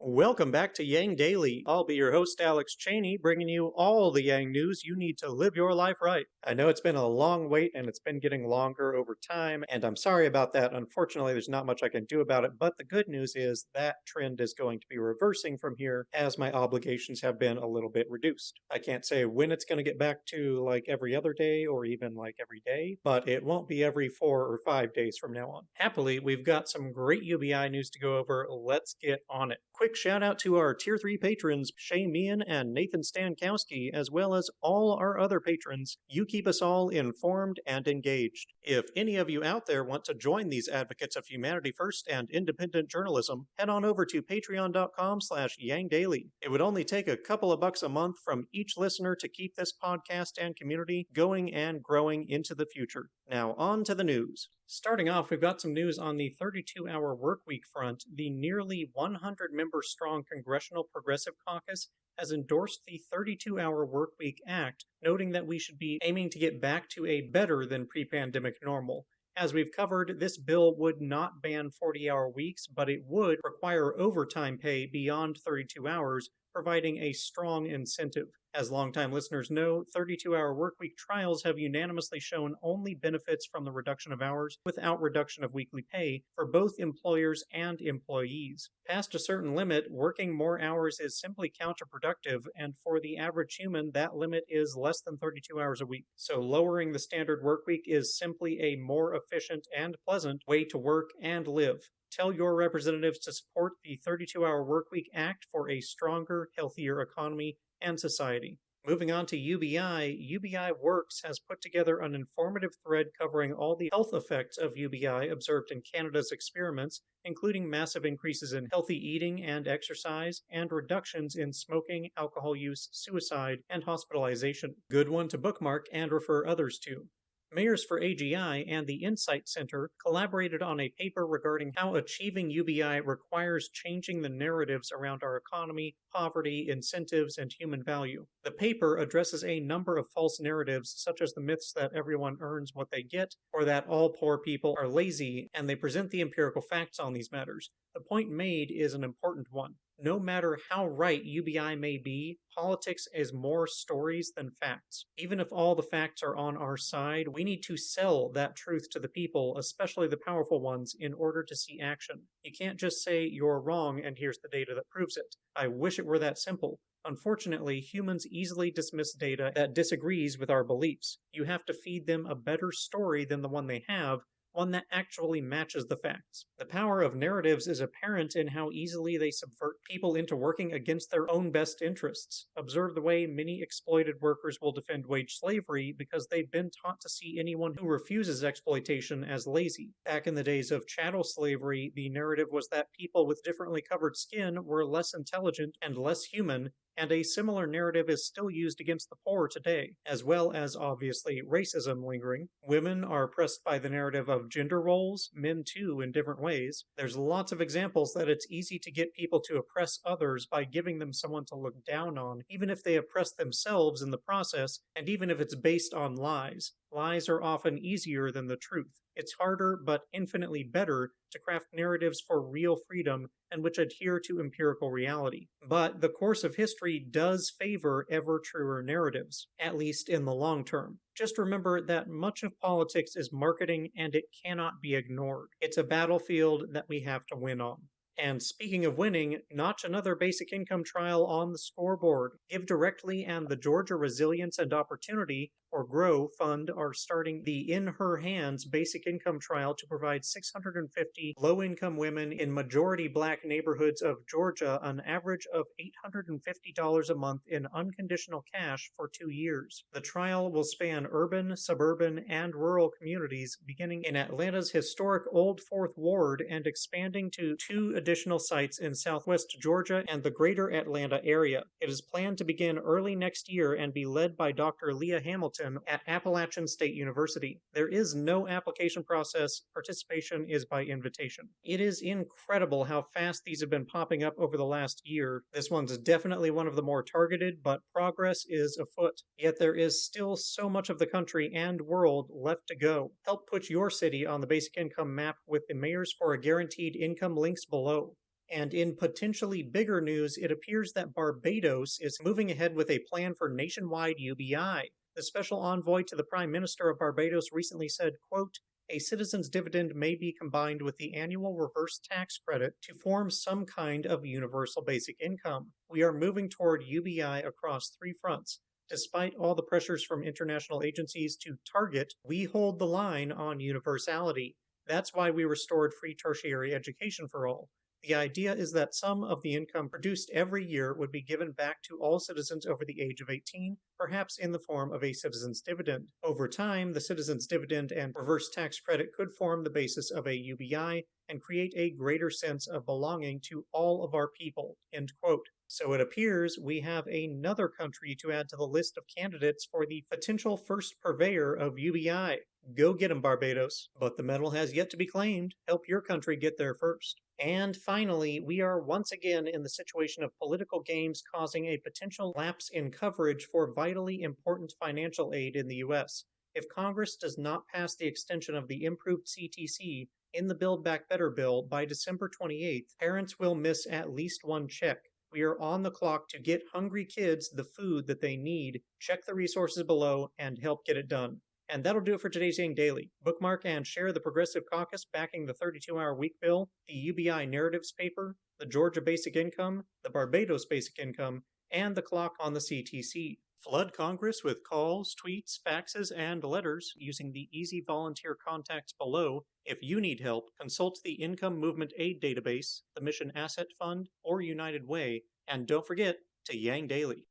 Welcome back to Yang Daily. I'll be your host, Alex Cheney, bringing you all the Yang news you need to live your life right. I know it's been a long wait and it's been getting longer over time, and I'm sorry about that. Unfortunately, there's not much I can do about it, but the good news is that trend is going to be reversing from here as my obligations have been a little bit reduced. I can't say when it's going to get back to like every other day or even like every day, but it won't be every 4 or 5 days from now on. Happily, we've got some great UBI news to go over. Let's get on it. Quick shout out to our Tier 3 patrons, Shay Meehan and Nathan Stankowski, as well as all our other patrons. You keep us all informed and engaged. If any of you out there want to join these advocates of humanity first and independent journalism, head on over to patreon.com/YangDaily. It would only take a couple of bucks a month from each listener to keep this podcast and community going and growing into the future. Now on to the news. Starting off, we've got some news on the 32-hour workweek front. The nearly 100-member-strong Congressional Progressive Caucus has endorsed the 32-hour workweek act, noting that we should be aiming to get back to a better than pre-pandemic normal. As we've covered, this bill would not ban 40-hour weeks, but it would require overtime pay beyond 32 hours, providing a strong incentive. As longtime listeners know, 32-hour workweek trials have unanimously shown only benefits from the reduction of hours without reduction of weekly pay for both employers and employees. Past a certain limit, working more hours is simply counterproductive, and for the average human, that limit is less than 32 hours a week. So lowering the standard workweek is simply a more efficient and pleasant way to work and live. Tell your representatives to support the 32-hour workweek act for a stronger, healthier economy and society. Moving on to UBI, UBI Works has put together an informative thread covering all the health effects of UBI observed in Canada's experiments, including massive increases in healthy eating and exercise, and reductions in smoking, alcohol use, suicide, and hospitalization. Good one to bookmark and refer others to. Mayors for AGI and the Insight Center collaborated on a paper regarding how achieving UBI requires changing the narratives around our economy, poverty, incentives, and human value. The paper addresses a number of false narratives, such as the myths that everyone earns what they get, or that all poor people are lazy, and they present the empirical facts on these matters. The point made is an important one. No matter how right UBI may be, politics is more stories than facts. Even if all the facts are on our side, we need to sell that truth to the people, especially the powerful ones, in order to see action. You can't just say, you're wrong and here's the data that proves it. I wish it were that simple. Unfortunately, humans easily dismiss data that disagrees with our beliefs. You have to feed them a better story than the one they have, one that actually matches the facts. The power of narratives is apparent in how easily they subvert people into working against their own best interests. Observe the way many exploited workers will defend wage slavery because they've been taught to see anyone who refuses exploitation as lazy. Back in the days of chattel slavery, the narrative was that people with differently colored skin were less intelligent and less human, and a similar narrative is still used against the poor today, as well as, obviously, racism lingering. Women are oppressed by the narrative of gender roles, men too, in different ways. There's lots of examples that it's easy to get people to oppress others by giving them someone to look down on, even if they oppress themselves in the process, and even if it's based on lies. Lies are often easier than the truth. It's harder, but infinitely better, to craft narratives for real freedom and which adhere to empirical reality. But the course of history does favor ever truer narratives, at least in the long term. Just remember that much of politics is marketing and it cannot be ignored. It's a battlefield that we have to win on. And speaking of winning, notch another basic income trial on the scoreboard. Give Directly and the Georgia Resilience and Opportunity, or GROW, Fund are starting the In Her Hands basic income trial to provide 650 low-income women in majority black neighborhoods of Georgia an average of $850 a month in unconditional cash for 2 years. The trial will span urban, suburban, and rural communities, beginning in Atlanta's historic Old Fourth Ward and expanding to 2 additional sites in southwest Georgia and the greater Atlanta area. It is planned to begin early next year and be led by Dr. Leah Hamilton at Appalachian State University. There is no application process. Participation is by invitation. It is incredible how fast these have been popping up over the last year. This one's definitely one of the more targeted, but progress is afoot. Yet there is still so much of the country and world left to go. Help put your city on the basic income map with the Mayors for a Guaranteed Income links below. And in potentially bigger news, it appears that Barbados is moving ahead with a plan for nationwide UBI. The special envoy to the Prime Minister of Barbados recently said, quote, a citizen's dividend may be combined with the annual reverse tax credit to form some kind of universal basic income. We are moving toward UBI across three fronts. Despite all the pressures from international agencies to target, we hold the line on universality. That's why we restored free tertiary education for all. The idea is that some of the income produced every year would be given back to all citizens over the age of 18, perhaps in the form of a citizen's dividend. Over time, the citizen's dividend and reverse tax credit could form the basis of a UBI and create a greater sense of belonging to all of our people. End quote. So it appears we have another country to add to the list of candidates for the potential first purveyor of UBI. Go get 'em, Barbados. But the medal has yet to be claimed. Help your country get there first. And finally, we are once again in the situation of political games causing a potential lapse in coverage for vitally important financial aid in the U.S. If Congress does not pass the extension of the improved CTC in the Build Back Better bill by December 28th, parents will miss at least one check. We are on the clock to get hungry kids the food that they need. Check the resources below and help get it done. And that'll do it for today's Yang Daily. Bookmark and share the Progressive Caucus backing the 32-hour week bill, the UBI narratives paper, the Georgia Basic Income, the Barbados Basic Income, and the clock on the CTC. Flood Congress with calls, tweets, faxes, and letters using the easy volunteer contacts below. If you need help, consult the Income Movement Aid Database, the Mission Asset Fund, or United Way, and don't forget to Yang Daily.